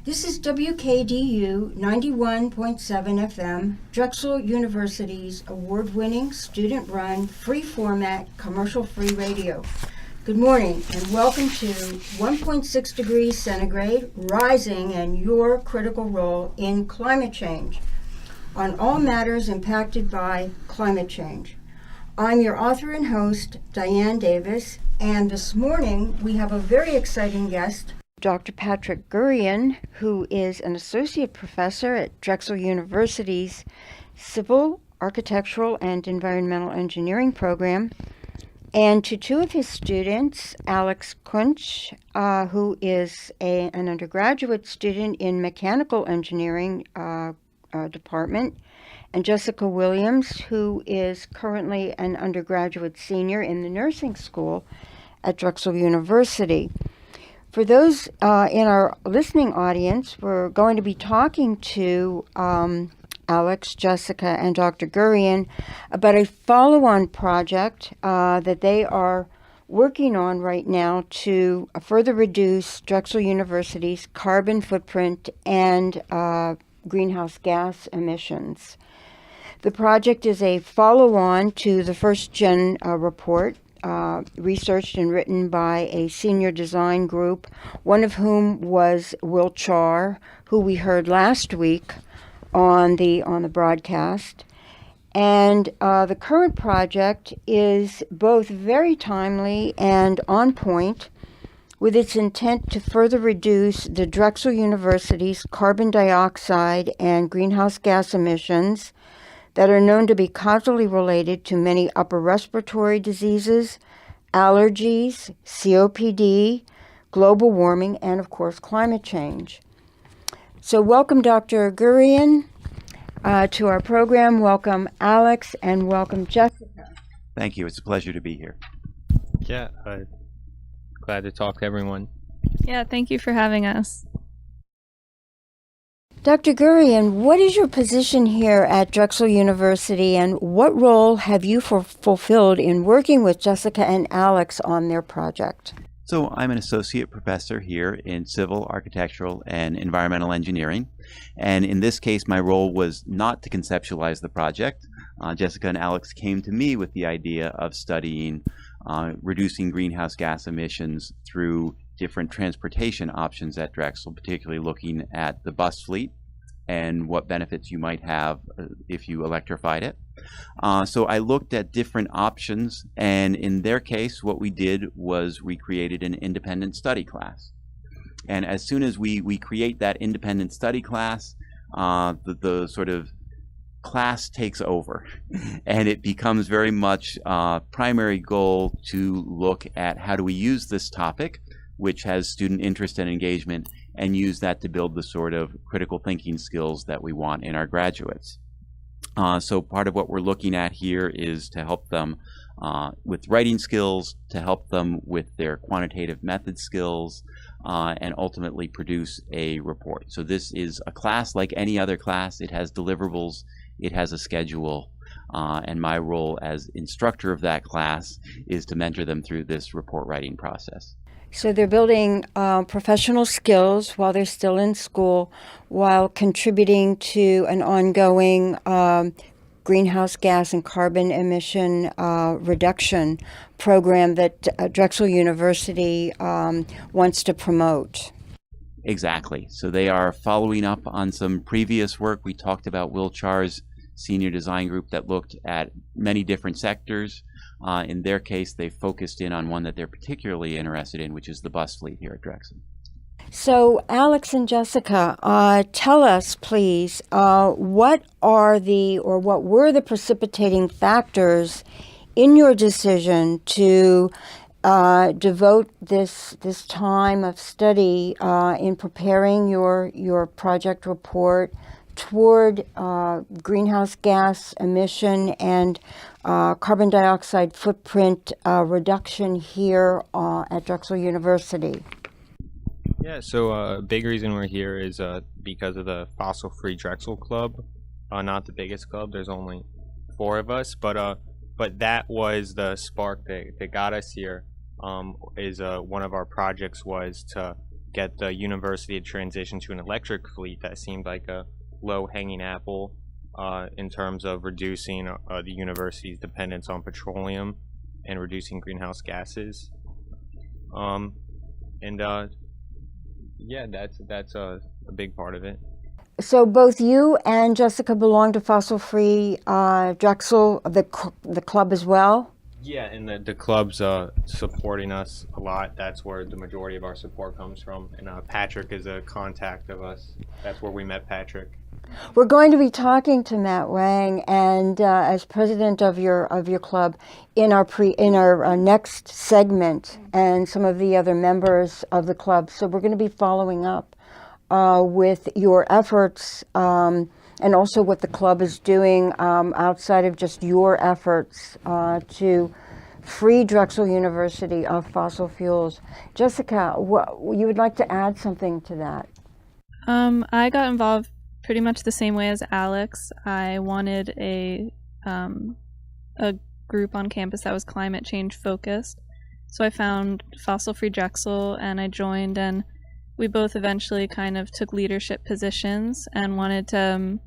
This is WKDU 91.7 FM, Drexel University's award-winning, student-run, free-format, commercial-free radio. Good morning and welcome to 1.6 degrees centigrade, rising, and your critical role in climate change on all matters impacted by climate change. I'm your author and host, Diane Davis, and this morning we have a very exciting guest, Dr. Patrick Gurian, who is an associate professor at Drexel University's Civil, Architectural, and Environmental Engineering program, and to two of his students, Alex Kunsch, who is an undergraduate student in Mechanical Engineering department, and Jessica Williams, who is currently an undergraduate senior in the nursing school at Drexel University. For those in our listening audience, we're going to be talking to Alex, Jessica, and Dr. Gurian about a follow-on project that they are working on right now to further reduce Drexel University's carbon footprint and greenhouse gas emissions. The project is a follow-on to the first-gen report, researched and written by a senior design group, one of whom was Will Charr, who we heard last week on the broadcast. And the current project is both very timely and on point, with its intent to further reduce the Drexel University's carbon dioxide and greenhouse gas emissions that are known to be causally related to many upper respiratory diseases, allergies, COPD, global warming, and of course, climate change. So welcome, Dr. Gurian, to our program. Welcome, Alex, and welcome, Jessica. Thank you. It's a pleasure to be here. Yeah, glad to talk to everyone. Yeah, thank you for having us. Dr. Gurian, what is your position here at Drexel University, and what role have you fulfilled in working with Jessica and Alex on their project? So I'm an associate professor here in Civil, Architectural, and Environmental Engineering. And in this case, my role was not to conceptualize the project. Jessica and Alex came to me with the idea of studying reducing greenhouse gas emissions through different transportation options at Drexel, particularly looking at the bus fleet and what benefits you might have if you electrified it. So I looked at different options, and in their case, what we did was we created an independent study class. And as soon as we create that independent study class, the sort of class takes over, and it becomes very much primary goal to look at how do we use this topic, which has student interest and engagement, and use that to build the sort of critical thinking skills that we want in our graduates. So part of what we're looking at here is to help them with writing skills, to help them with their quantitative method skills, and ultimately produce a report. So this is a class like any other class. It has deliverables, it has a schedule, and my role as instructor of that class is to mentor them through this report writing process. So they're building professional skills while they're still in school, while contributing to an ongoing greenhouse gas and carbon emission reduction program that Drexel University wants to promote. Exactly. So they are following up on some previous work. We talked about Will Charr's senior design group that looked at many different sectors. In their case, they focused in on one that they're particularly interested in, which is the bus fleet here at Drexel. So, Alex and Jessica, tell us, please, what were the precipitating factors in your decision to devote this time of study in preparing your project report toward greenhouse gas emission and carbon dioxide footprint reduction here at Drexel University? Yeah, so a big reason we're here is because of the Fossil Free Drexel Club. Not the biggest club, there's only 4 of us, but that was the spark that got us here. One of our projects was to get the university to transition to an electric fleet that seemed like a low-hanging apple in terms of reducing the university's dependence on petroleum and reducing greenhouse gases. Yeah, that's a big part of it. So both you and Jessica belong to Fossil Free Drexel, the club as well? Yeah, and the club's supporting us a lot. That's where the majority of our support comes from. And Patrick is a contact of us. That's where we met Patrick. We're going to be talking to Matt Wang, and as president of your club, in our next segment, and some of the other members of the club. So we're going to be following up with your efforts, and also what the club is doing outside of just your efforts to free Drexel University of fossil fuels. Jessica, you would like to add something to that? I got involved pretty much the same way as Alex. I wanted a group on campus that was climate change focused. So I found Fossil Free Drexel and I joined, and we both eventually kind of took leadership positions and wanted to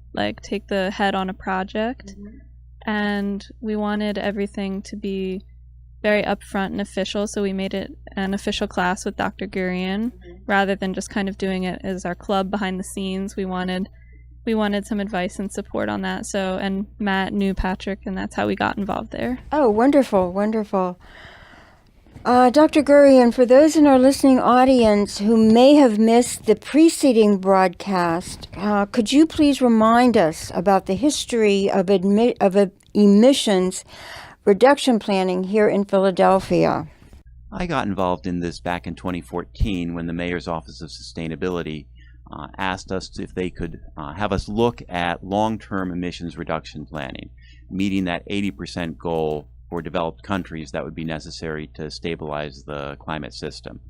take the head on a project. Mm-hmm. And we wanted everything to be very upfront and official, so we made it an official class with Dr. Gurian, rather than just kind of doing it as our club behind the scenes. We wanted some advice and support on that. So, and Matt knew Patrick, and that's how we got involved there. Oh, wonderful, wonderful. Dr. Gurian, for those in our listening audience who may have missed the preceding broadcast, could you please remind us about the history of emissions reduction planning here in Philadelphia? I got involved in this back in 2014 when the Mayor's Office of Sustainability asked us if they could have us look at long-term emissions reduction planning, meeting that 80% goal for developed countries that would be necessary to stabilize the climate system.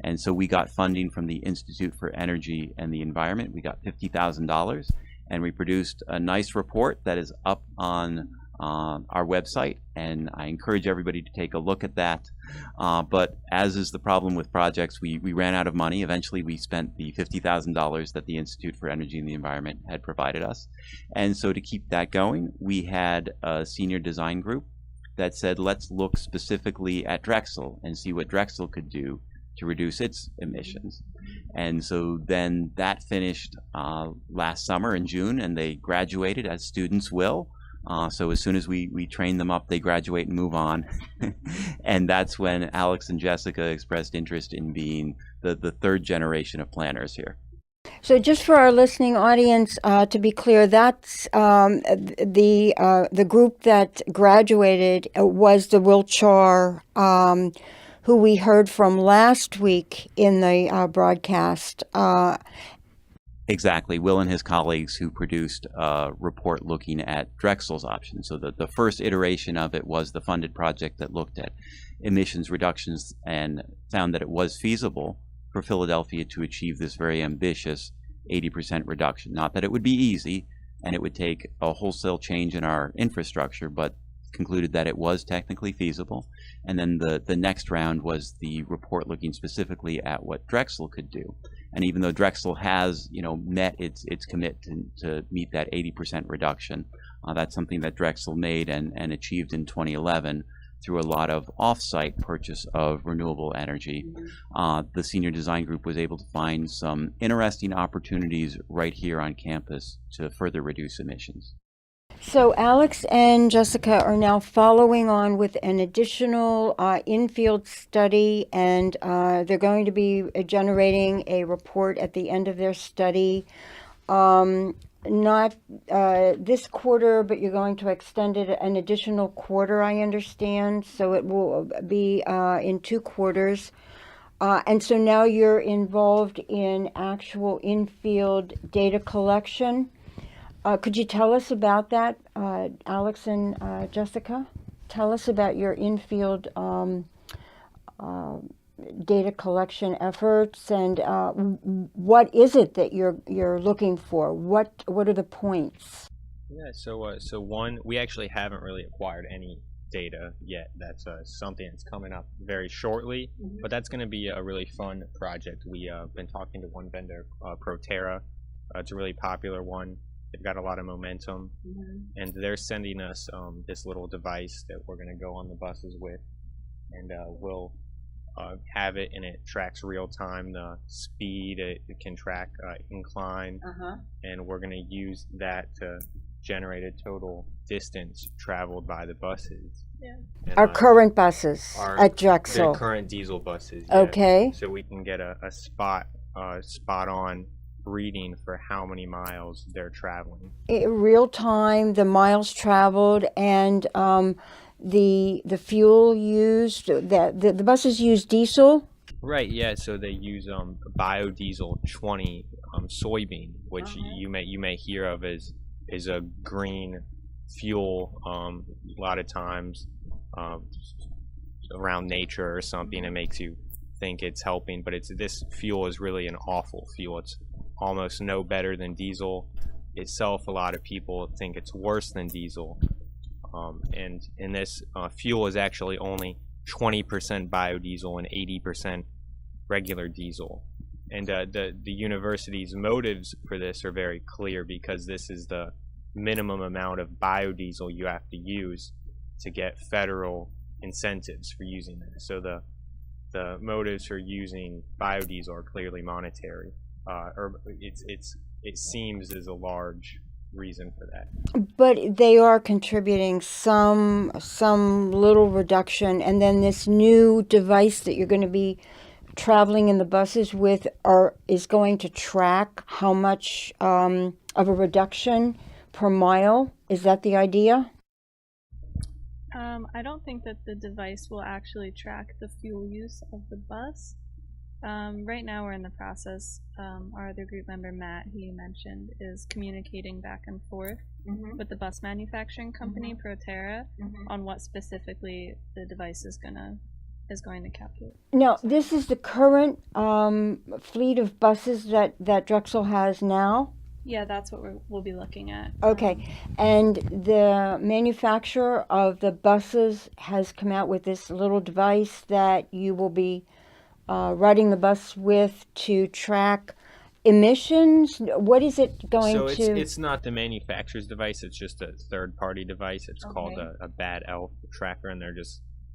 And so we got funding from the Institute for Energy and the Environment. We got $50,000, and we produced a nice report that is up on our website, and I encourage everybody to take a look at that. But as is the problem with projects, we ran out of money. Eventually we spent the $50,000 that the Institute for Energy and the Environment had provided us. And so to keep that going, we had a senior design group that said, let's look specifically at Drexel and see what Drexel could do to reduce its emissions. And so then that finished last summer in June, and they graduated, as students will. So as soon as we train them up, they graduate and move on. And that's when Alex and Jessica expressed interest in being the third generation of planners here. So just for our listening audience, to be clear, that's the group that graduated was the Wiltshire, who we heard from last week in the broadcast. Exactly. Will and his colleagues who produced a report looking at Drexel's options. So the first iteration of it was the funded project that looked at emissions reductions and found that it was feasible for Philadelphia to achieve this very ambitious 80% reduction. Not that it would be easy and it would take a wholesale change in our infrastructure, but concluded that it was technically feasible. And then the next round was the report looking specifically at what Drexel could do. And even though Drexel has, met its commitment to meet that 80% reduction, that's something that Drexel made and achieved in 2011 through a lot of off-site purchase of renewable energy. The senior design group was able to find some interesting opportunities right here on campus to further reduce emissions. So Alex and Jessica are now following on with an additional in-field study, and they're going to be generating a report at the end of their study. Not this quarter, but you're going to extend it an additional quarter, I understand. So it will be in 2 quarters. And so now you're involved in actual in-field data collection. Could you tell us about that, Alex and Jessica? Tell us about your in-field data collection efforts, and what is it that you're looking for? What are the points? Yeah, so one, we actually haven't really acquired any data yet. That's something that's coming up very shortly, but that's going to be a really fun project. We've been talking to one vendor, Proterra. It's a really popular one. They've got a lot of momentum, and they're sending us this little device that we're going to go on the buses with, and we'll have it, and it tracks real time the speed. It can track incline, and we're going to use that to generate a total distance traveled by the buses. And, Our current buses at Drexel. The current diesel buses. Okay. So we can get a spot on reading for how many miles they're traveling. Real time, the miles traveled, and the fuel used. The buses use diesel. Right. Yeah. So they use biodiesel 20 soybean, which you may hear of as a green fuel. A lot of times around nature or something, it makes you think it's helping, but this fuel is really an awful fuel. It's almost no better than diesel itself. A lot of people think it's worse than diesel, and this fuel is actually only 20% biodiesel and 80% regular diesel. And the university's motives for this are very clear, because this is the minimum amount of biodiesel you have to use to get federal incentives for using this. So the motives for using biodiesel are clearly monetary. Or it seems as a large reason for that. But they are contributing some little reduction, and then this new device that you're going to be traveling in the buses with is going to track how much of a reduction per mile. Is that the idea? I don't think that the device will actually track the fuel use of the bus. Right now we're in the process. Our other group member, Matt, who you mentioned, is communicating back and forth with the bus manufacturing company, Proterra, on what specifically the device is going to calculate. Now, this is the current fleet of buses that Drexel has now? Yeah, that's what we'll be looking at. Okay, and the manufacturer of the buses has come out with this little device that you will be riding the bus with to track emissions. What is it going to? So it's not the manufacturer's device. It's just a third-party device. It's called a Bad Elf tracker, and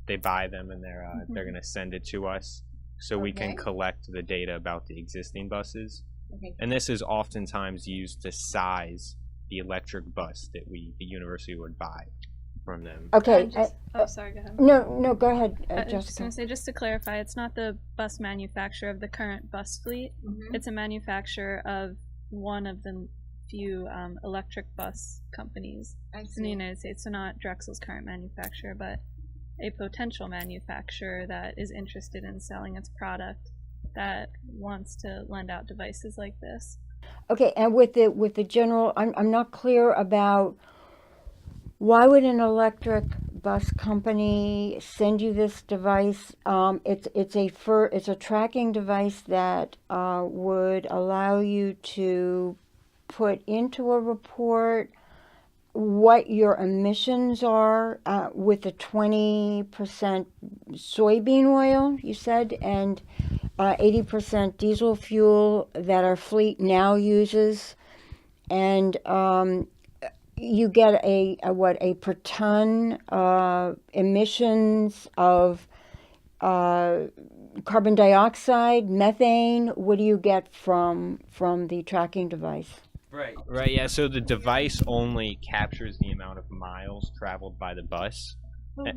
they buy them, and they're going to send it to us so we can collect the data about the existing buses. And this is oftentimes used to size the electric bus that the university would buy from them. Okay. Sorry, go ahead. No, go ahead, I was Jessica. just going to say, just to clarify, it's not the bus manufacturer of the current bus fleet. It's a manufacturer of one of the few electric bus companies in the United States. So not Drexel's current manufacturer, but a potential manufacturer that is interested in selling its product, that wants to lend out devices like this. Okay, and with the general, I'm not clear about why would an electric bus company send you this device. It's a tracking device that would allow you to put into a report what your emissions are with the 20% soybean oil, you said, and 80% diesel fuel that our fleet now uses, and you get a per ton emissions of carbon dioxide, methane. What do you get from the tracking device? Right, yeah, so the device only captures the amount of miles traveled by the bus. But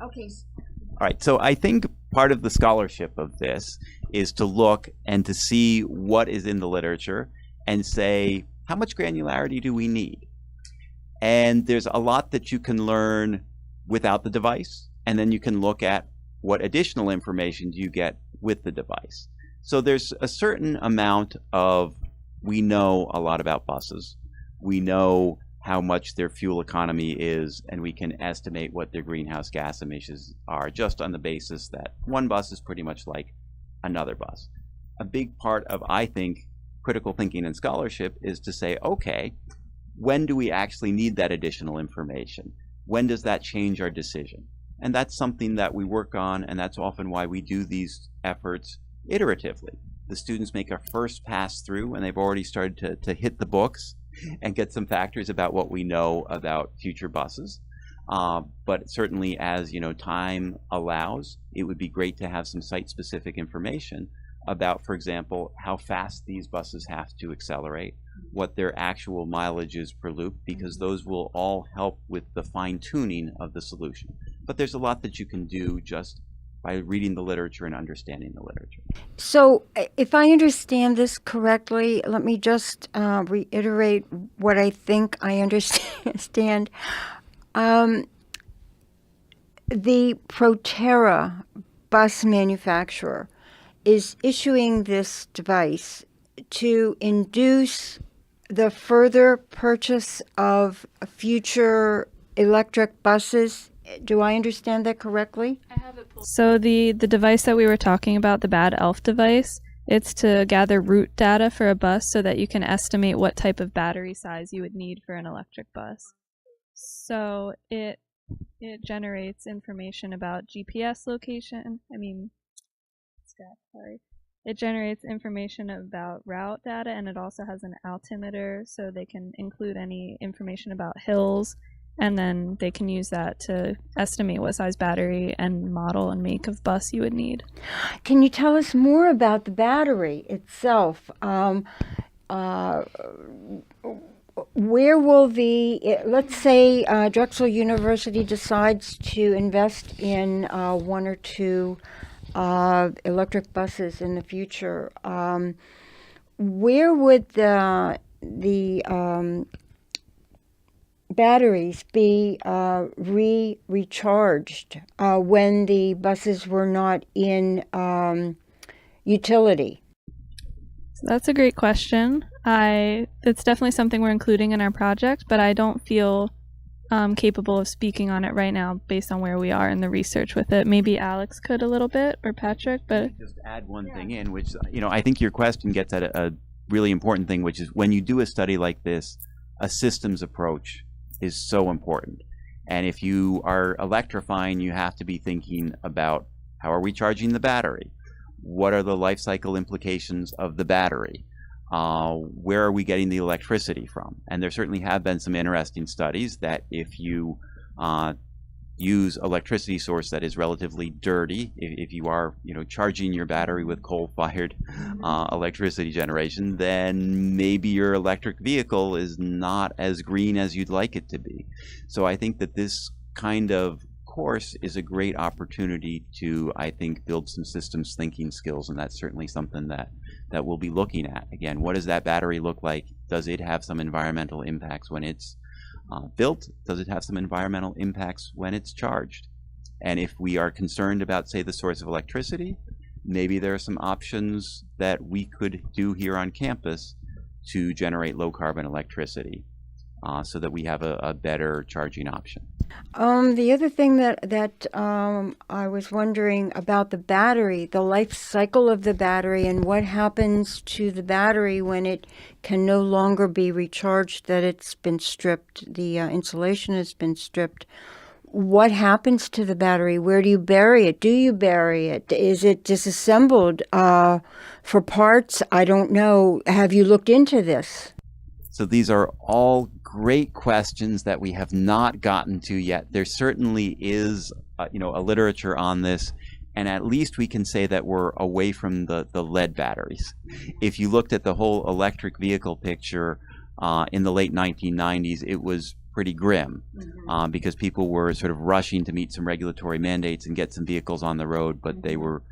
okay. All right, so I think part of the scholarship of this is to look and to see what is in the literature and say, how much granularity do we need? And there's a lot that you can learn without the device, and then you can look at what additional information do you get with the device. So there's a certain amount of, we know a lot about buses. We know how much their fuel economy is, and we can estimate what their greenhouse gas emissions are just on the basis that one bus is pretty much like another bus. A big part of, I think, critical thinking and scholarship is to say, okay, when do we actually need that additional information? when does that change our decision? And that's something that we work on, and that's often why we do these efforts iteratively. The students make a first pass through, and they've already started to hit the books and get some factors about what we know about future buses. But certainly, as time allows, it would be great to have some site-specific information about, for example, how fast these buses have to accelerate, what their actual mileage is per loop, because those will all help with the fine-tuning of the solution. But there's a lot that you can do just by reading the literature and understanding the literature. So, if I understand this correctly, let me just reiterate what I think I understand. The Proterra bus manufacturer is issuing this device to induce the further purchase of future electric buses. Do I understand that correctly? So the device that we were talking about, the Bad Elf device, it's to gather route data for a bus so that you can estimate what type of battery size you would need for an electric bus. So it generates information about GPS location. It generates information about route data, and it also has an altimeter, so they can include any information about hills, and then they can use that to estimate what size battery and model and make of bus you would need. Can you tell us more about the battery itself? Where will let's say Drexel University decides to invest in one or two electric buses in the future. Where would the batteries be recharged when the buses were not in utility? That's a great question. It's definitely something we're including in our project, but I don't feel capable of speaking on it right now based on where we are in the research with it. Maybe Alex could a little bit, or Patrick, but... Just add one thing in, which, I think your question gets at a really important thing, which is when you do a study like this, a systems approach is so important. And if you are electrifying, you have to be thinking about how are we charging the battery? What are the life cycle implications of the battery? Where are we getting the electricity from? And there certainly have been some interesting studies that if you use electricity source that is relatively dirty, if you are charging your battery with coal-fired electricity generation, then maybe your electric vehicle is not as green as you'd like it to be. So I think that this kind of course is a great opportunity to, I think, build some systems thinking skills, and that's certainly something that we'll be looking at. Again, what does that battery look like? Does it have some environmental impacts when it's built? Does it have some environmental impacts when it's charged? And if we are concerned about, say, the source of electricity, maybe there are some options that we could do here on campus to generate low carbon electricity so that we have a better charging option. The other thing that I was wondering about the battery, the life cycle of the battery, and what happens to the battery when it can no longer be recharged, that it's been stripped, the insulation has been stripped. What happens to the battery? Where do you bury it? Do you bury it? Is it disassembled for parts? I don't know. Have you looked into this? So these are all great questions that we have not gotten to yet. There certainly is, a literature on this, and at least we can say that we're away from the lead batteries. If you looked at the whole electric vehicle picture in the late 1990s, it was pretty grim because people were sort of rushing to meet some regulatory mandates and get some vehicles on the road, but they were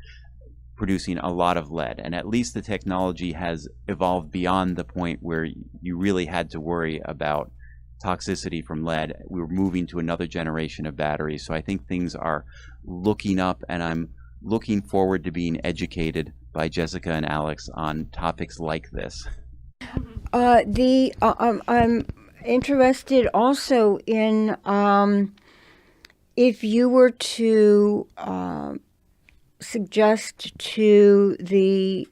producing a lot of lead. And at least the technology has evolved beyond the point where you really had to worry about toxicity from lead. We were moving to another generation of batteries. So I think things are looking up, and I'm looking forward to being educated by Jessica and Alex on topics like this. I'm interested also in if you were to suggest to the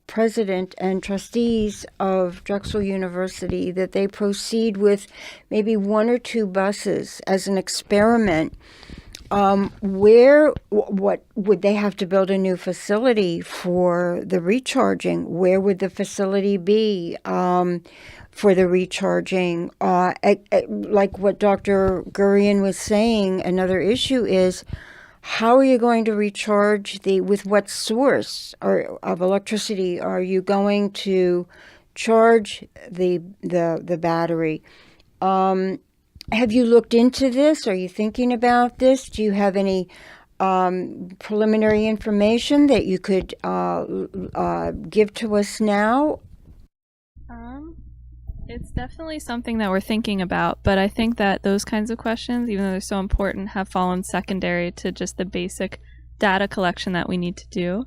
president and trustees of Drexel University that they proceed with maybe 1 or 2 buses as an experiment. What would they have to build a new facility for the recharging? Where would the facility be for the recharging? Like what Dr. Gurian was saying, another issue is, how are you going to recharge with what source of electricity are you going to charge the battery? Have you looked into this? Are you thinking about this? Do you have any preliminary information that you could give to us now? It's definitely something that we're thinking about, but I think that those kinds of questions, even though they're so important, have fallen secondary to just the basic data collection that we need to do.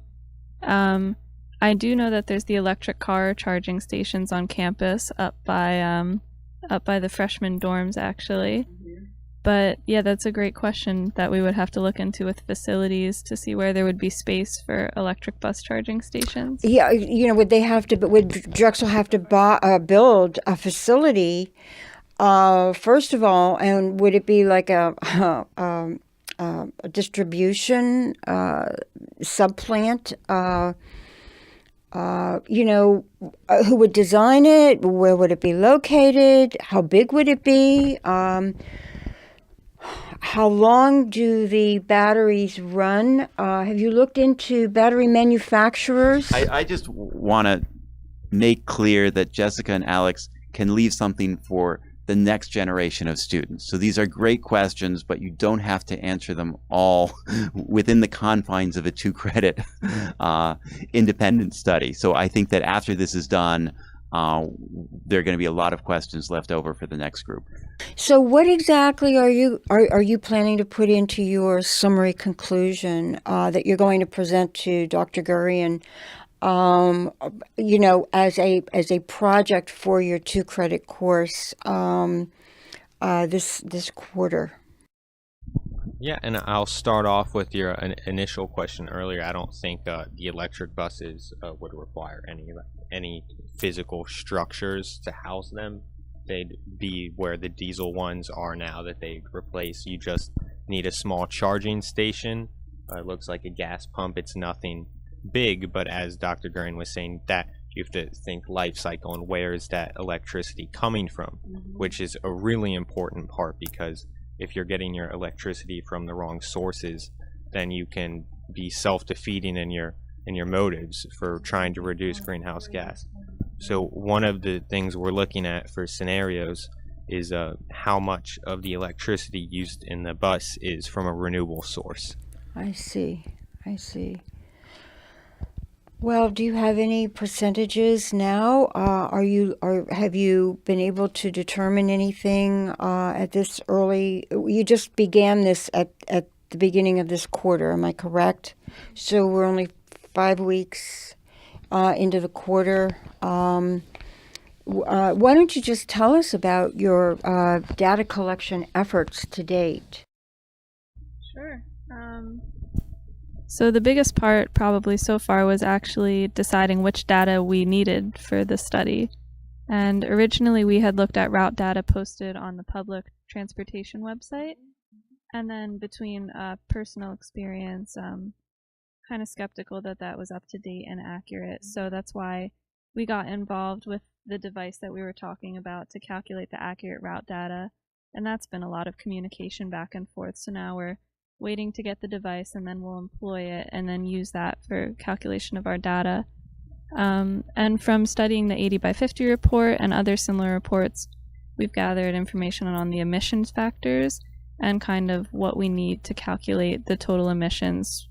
I do know that there's the electric car charging stations on campus up by the freshman dorms, actually. But yeah, that's a great question that we would have to look into with facilities to see where there would be space for electric bus charging stations. Yeah, would Drexel have to build a facility, first of all, and would it be like a distribution subplant? Who would design it? Where would it be located? How big would it be? How long do the batteries run? Have you looked into battery manufacturers? I just want to make clear that Jessica and Alex can leave something for the next generation of students. So these are great questions, but you don't have to answer them all within the confines of a 2-credit independent study. So I think that after this is done, there are going to be a lot of questions left over for the next group. So what exactly are you planning to put into your summary conclusion that you're going to present to Dr. Gurian, as a project for your 2-credit course this quarter? Yeah, and I'll start off with your initial question earlier. I don't think the electric buses would require any physical structures to house them. They'd be where the diesel ones are now that they replace. You just need a small charging station. It looks like a gas pump. It's nothing big, but as Dr. Gurian was saying, that you have to think life cycle and where is that electricity coming from, which is a really important part, because if you're getting your electricity from the wrong sources, then you can be self-defeating in your motives for trying to reduce greenhouse gas. So one of the things we're looking at for scenarios is how much of the electricity used in the bus is from a renewable source. I see. Well, do you have any percentages now? Have you been able to determine anything at this early? You just began this at the beginning of this quarter, am I correct? So we're only 5 weeks into the quarter. Why don't you just tell us about your data collection efforts to date? Sure. So the biggest part probably so far was actually deciding which data we needed for the study. And originally we had looked at route data posted on the public transportation website. And then between personal experience, kind of skeptical that was up to date and accurate. So that's why we got involved with the device that we were talking about to calculate the accurate route data. And that's been a lot of communication back and forth. So now we're waiting to get the device, and then we'll employ it and then use that for calculation of our data. And from studying the 80 by 50 report and other similar reports, we've gathered information on the emissions factors and kind of what we need to calculate the total emissions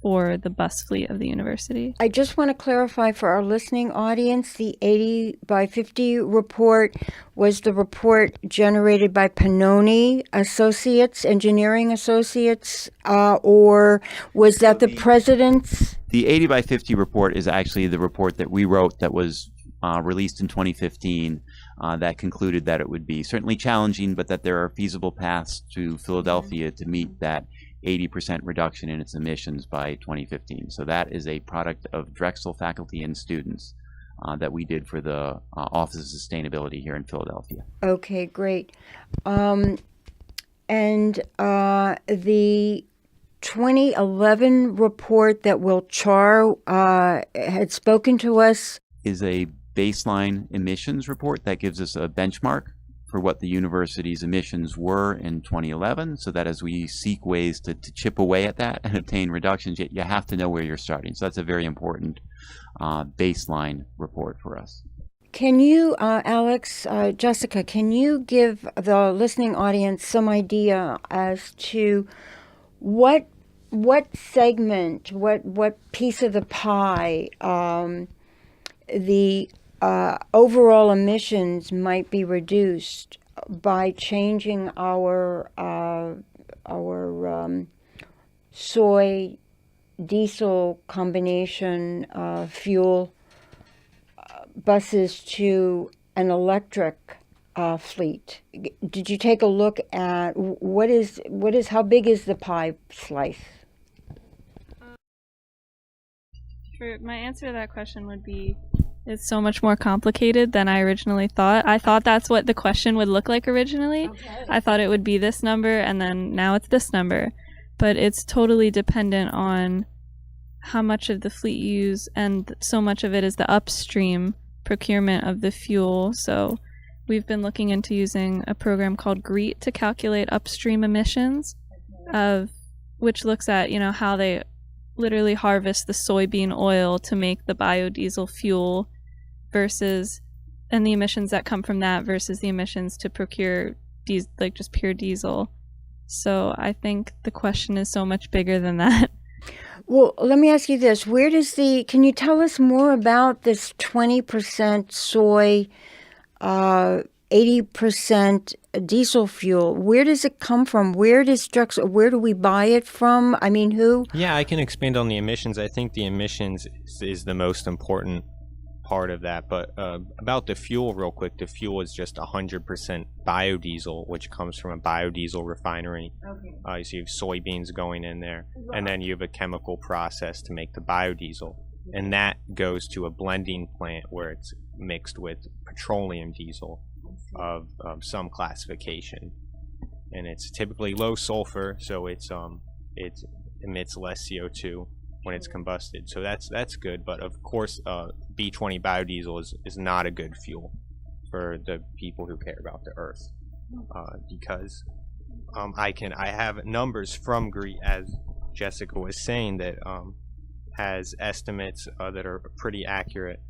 for the bus fleet of the university. I just want to clarify for our listening audience, the 80 by 50 report was the report generated by Pannoni Associates, Engineering Associates, or was that the president's? The 80 by 50 report is actually the report that we wrote that was released in 2015 that concluded that it would be certainly challenging, but that there are feasible paths to Philadelphia to meet that 80% reduction in its emissions by 2015. So that is a product of Drexel faculty and students that we did for the Office of Sustainability here in Philadelphia. Okay, great. And the 2011 report that Will Char had spoken to us is a baseline emissions report that gives us a benchmark for what the university's emissions were in 2011, so that as we seek ways to chip away at that and obtain reductions, you have to know where you're starting. So that's a very important baseline report for us. Can you, Alex, Jessica, can you give the listening audience some idea as to what segment, what piece of the pie the overall emissions might be reduced by changing our soy diesel combination fuel buses to an electric fleet? Did you take a look at how big is the pie slice? My answer to that question would be, it's so much more complicated than I originally thought. I thought that's what the question would look like originally. Okay. I thought it would be this number, and then now it's this number. But it's totally dependent on how much of the fleet you use, and so much of it is the upstream procurement of the fuel. So we've been looking into using a program called GREET to calculate upstream emissions, which looks at, how they literally harvest the soybean oil to make the biodiesel fuel and the emissions that come from that versus the emissions to procure just pure diesel. So I think the question is so much bigger than that. Well, let me ask you this. Can you tell us more about this 20% soy, 80% diesel fuel? Where does it come from? Where do we buy it from? I mean, who? Yeah, I can expand on the emissions. I think the emissions is the most important part of that. But about the fuel real quick, the fuel is just 100% biodiesel, which comes from a biodiesel refinery. Okay. So you have soybeans going in there, and then you have a chemical process to make the biodiesel. And that goes to a blending plant where it's mixed with petroleum diesel of some classification. And it's typically low sulfur, so it emits less CO2 when it's combusted. So that's good. But of course, B20 biodiesel is not a good fuel for the people who care about the earth, because I have numbers from GREET, as Jessica was saying, that has estimates that are pretty accurate.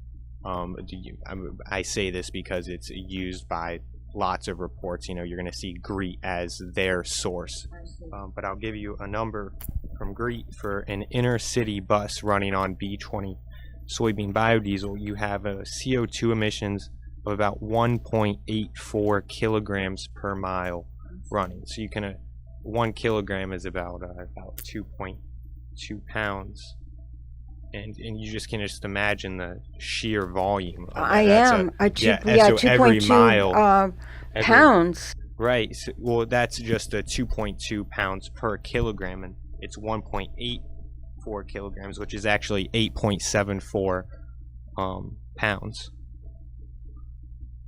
I say this because it's used by lots of reports. You're going to see GREET as their source. But I'll give you a number from GREET for an inner city bus running on B20 soybean biodiesel. You have a CO2 emissions of about 1.84 kilograms per mile running. So 1 kilogram is about 2.2 pounds. And you just can imagine the sheer volume of that. So every mile, pounds. Right. So, well, that's just a 2.2 pounds per kilogram, and it's 1.84 kilograms, which is actually 8.74 pounds.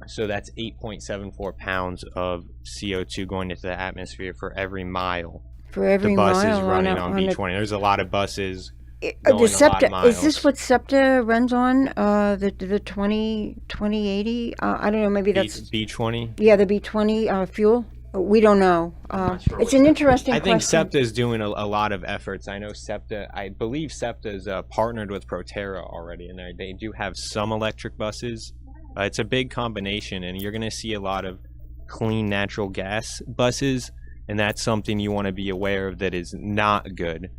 So that's 8.74 pounds of CO2 going into the atmosphere for every mile. For every the bus mile is running on B20. There's a lot of buses. Is this what SEPTA runs on? The 2080? I don't know. Maybe that's B20. Yeah, the B20 fuel. We don't know. It's an interesting question. I think SEPTA is doing a lot of efforts. I know SEPTA. I believe SEPTA is partnered with Proterra already, and they do have some electric buses. It's a big combination, and you're going to see a lot of clean natural gas buses, and that's something you want to be aware of. That is not good.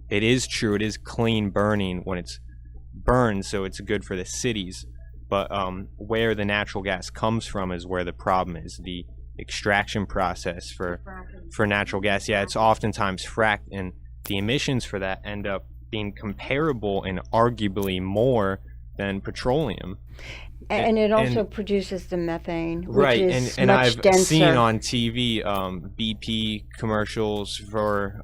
It is true, it is clean burning when it's burned, so it's good for the cities. But where the natural gas comes from is where the problem is. The extraction process for natural gas, it's oftentimes fracked, and the emissions for that end up being comparable and arguably more than petroleum. And it also produces the methane, which Right, is and much I've denser. seen on TV BP commercials for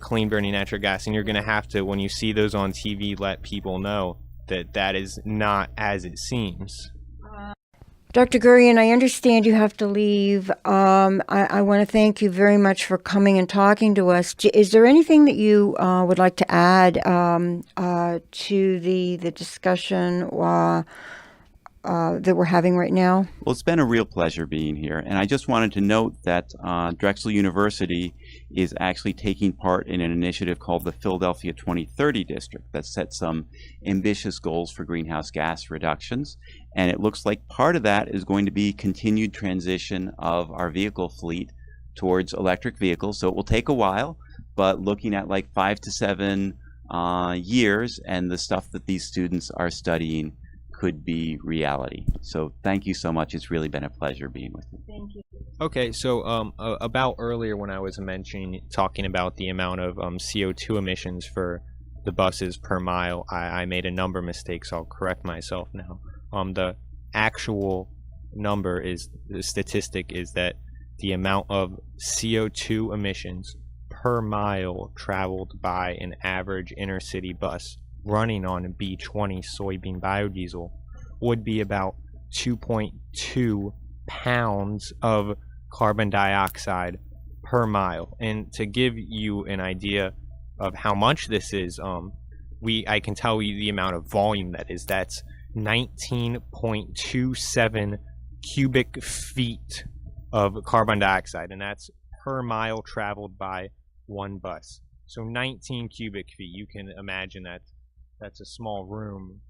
clean burning natural gas, and you're going to have to, when you see those on TV, let people know that that is not as it seems. Dr. Gurian, I understand you have to leave. I want to thank you very much for coming and talking to us. Is there anything that you would like to add to the discussion that we're having right now? Well, it's been a real pleasure being here. And I just wanted to note that Drexel University is actually taking part in an initiative called the Philadelphia 2030 District that sets some ambitious goals for greenhouse gas reductions. And it looks like part of that is going to be continued transition of our vehicle fleet towards electric vehicles. So it will take a while, but looking at like 5 to 7 years, and the stuff that these students are studying could be reality. So thank you so much. It's really been a pleasure being with you. Thank you. Okay, so about earlier when I was talking about the amount of CO2 emissions for the buses per mile, I made a number mistakes. I'll correct myself now. The actual number the statistic is that the amount of CO2 emissions per mile traveled by an average inner city bus running on B20 soybean biodiesel would be about 2.2 pounds of carbon dioxide per mile. And to give you an idea of how much this is, I can tell you the amount of volume that is. That's 19.27 cubic feet of carbon dioxide, and that's per mile traveled by one bus. So 19 cubic feet. You can imagine that's a small room.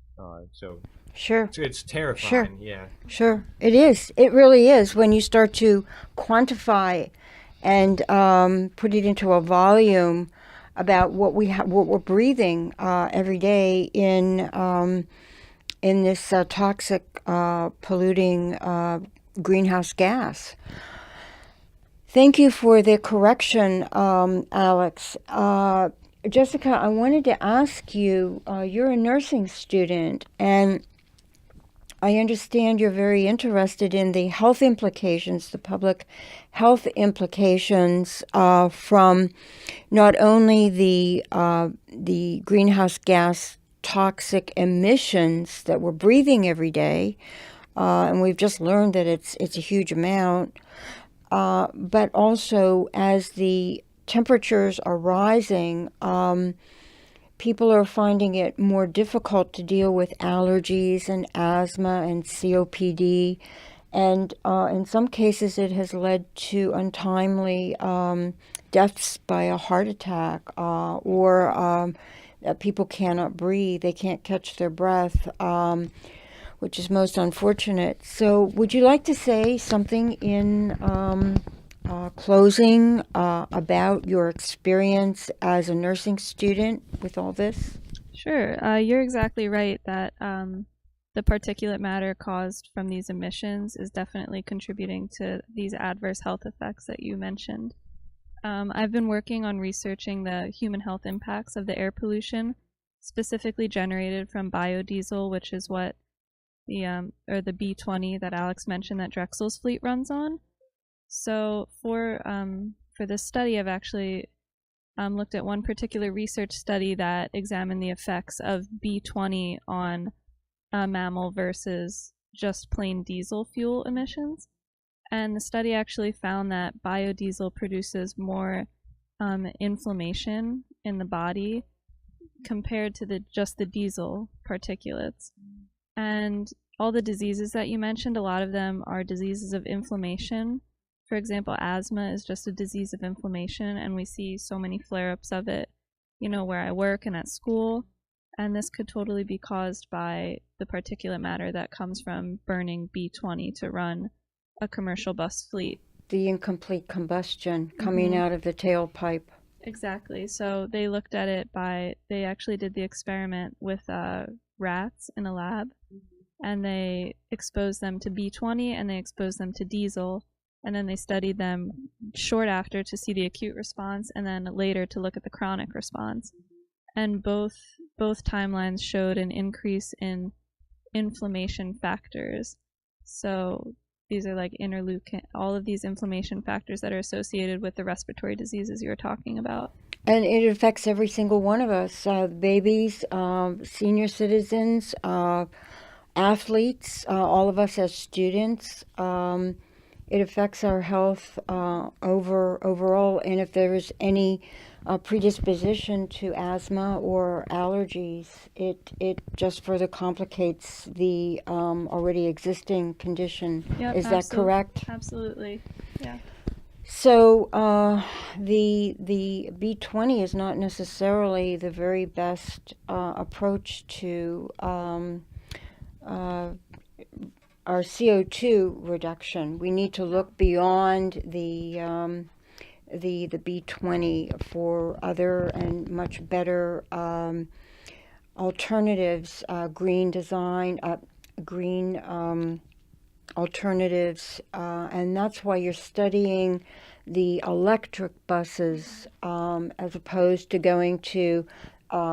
So Sure. it's terrifying. Sure. Yeah. Sure. It is. It really is when you start to quantify and put it into a volume about what we're breathing every day in this toxic, polluting greenhouse gas. Thank you for the correction, Alex. Jessica, I wanted to ask you, you're a nursing student, and I understand you're very interested in the health implications, the public health implications from not only the greenhouse gas toxic emissions that we're breathing every day, and we've just learned that it's a huge amount, but also as the temperatures are rising, people are finding it more difficult to deal with allergies and asthma and COPD. And in some cases, it has led to untimely deaths by a heart attack or that people cannot breathe. They can't catch their breath, which is most unfortunate. So would you like to say something in closing about your experience as a nursing student with all this? Sure. You're exactly right that the particulate matter caused from these emissions is definitely contributing to these adverse health effects that you mentioned. I've been working on researching the human health impacts of the air pollution, specifically generated from biodiesel, which is what the B20 that Alex mentioned that Drexel's fleet runs on. So for this study, I've actually looked at one particular research study that examined the effects of B20 on a mammal versus just plain diesel fuel emissions. And the study actually found that biodiesel produces more inflammation in the body compared to just the diesel particulates. And all the diseases that you mentioned, a lot of them are diseases of inflammation. For example, asthma is just a disease of inflammation, and we see so many flare-ups of it, where I work and at school. And this could totally be caused by the particulate matter that comes from burning B20 to run a commercial bus fleet. The incomplete combustion coming out of the tailpipe. Exactly. So they looked at it they actually did the experiment with rats in a lab, and they exposed them to B20 and they exposed them to diesel, and then they studied them short after to see the acute response and then later to look at the chronic response. And both both timelines showed an increase in inflammation factors. So these are like interleukin, all of these inflammation factors that are associated with the respiratory diseases you were talking about. And it affects every single one of us, babies, senior citizens, athletes, all of us as students. It affects our health overall, and if there is any predisposition to asthma or allergies, it just further complicates the already existing condition. Yep, Is that correct? Absolutely, yeah. So the B20 is not necessarily the very best approach to our CO2 reduction. We need to look beyond the B20 for other and much better alternatives, green design, green alternatives, and that's why you're studying the electric buses as opposed to going to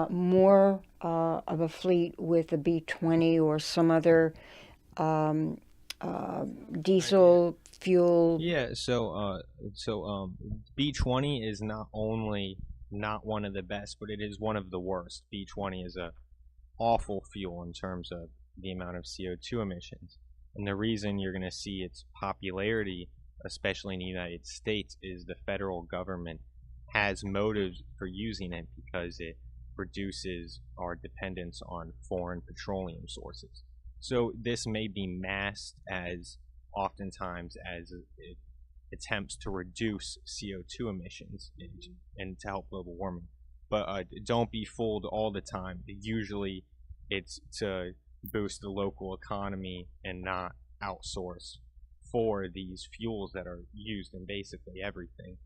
more of a fleet with a B20 or some other diesel fuel. Yeah, so B20 is not only not one of the best, but it is one of the worst. B20 is a awful fuel in terms of the amount of CO2 emissions. And the reason you're going to see its popularity, especially in the United States, is the federal government has motives for using it because it reduces our dependence on foreign petroleum sources. So this may be masked as oftentimes as it attempts to reduce CO2 emissions and to help global warming. But don't be fooled all the time. Usually it's to boost the local economy and not outsource for these fuels that are used in basically everything.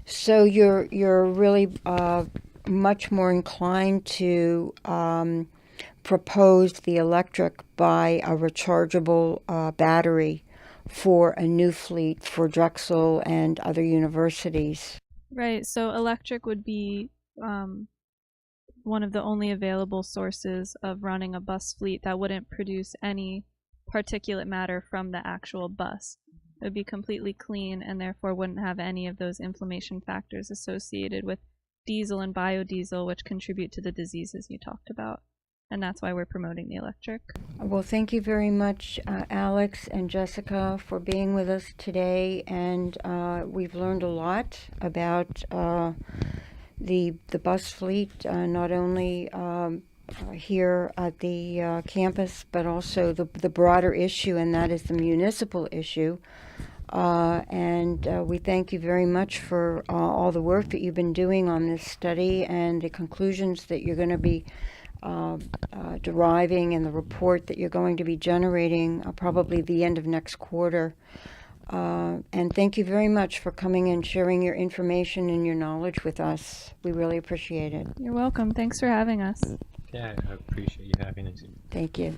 So you're really much more inclined to propose the electric by a rechargeable battery for a new fleet for Drexel and other universities. Right, so electric would be one of the only available sources of running a bus fleet that wouldn't produce any particulate matter from the actual bus. It would be completely clean and therefore wouldn't have any of those inflammation factors associated with diesel and biodiesel, which contribute to the diseases you talked about. And that's why we're promoting the electric. Well, thank you very much, Alex and Jessica, for being with us today. And we've learned a lot about the bus fleet, not only here at the campus, but also the broader issue, and that is the municipal issue. And we thank you very much for all the work that you've been doing on this study and the conclusions that you're going to be deriving and the report that you're going to be generating probably the end of next quarter. And thank you very much for coming and sharing your information and your knowledge with us. We really appreciate it. You're welcome. Thanks for having us. Yeah, I appreciate you having us. Thank you.